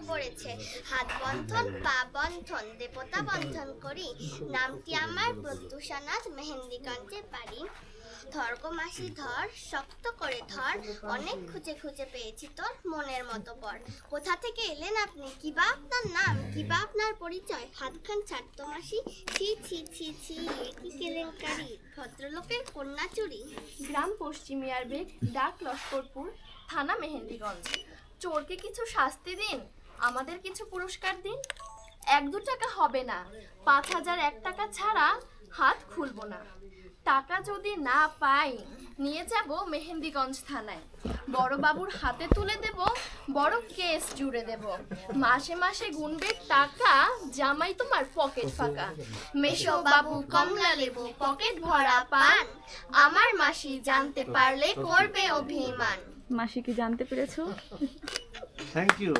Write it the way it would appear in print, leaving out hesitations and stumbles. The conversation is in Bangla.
পড়েছে। হাত বন্ধন পা বন্ধন দেবতা বন্ধন করি, নামটি আমার প্রত্যুষানাথ মেহেন্দিগঞ্জের বাড়ি। ধর গো মাসি ধর, শক্ত করে ধর, অনেক খুঁজে খুঁজে পেয়েছি তোর মনের মতো বর। কোথা থেকে এলেন আপনি, কি বা আপনার নাম, কি বা আপনার পরিচয়? হাতখান ছাড়তো মাসি, ছি ছি ছি ছি, এ কি কেলেঙ্কারি, ভদ্রলোকের কন্যা চুরি। গ্রাম পশ্চিমিয়ারবেগ, ডাক লস্করপুর, থানা মেহেন্দিগঞ্জ। চোরকে কিছু শাস্তি দিন, আমাদের কিছু পুরস্কার দিন। 1-2 টাকা হবে না, 5,000 1 টাকা ছাড়া হাত খুলবো না। টাকা যদি না পাই নিয়ে যাব মেহেন্দিগঞ্জ থানায়, বড় বাবুর হাতে তুলে দেব, বড় কেস জুড়ে দেব। মাসে মাসে গুনবে টাকা, জামাই তোমার পকেট ফাঁকা। মেশো বাবু কমলা লেবু, পকেট ভরা পান, আমার মাসি জানতে পারলে করবে অভিমান। মাসি কি জানতে পেরেছো? Thank you.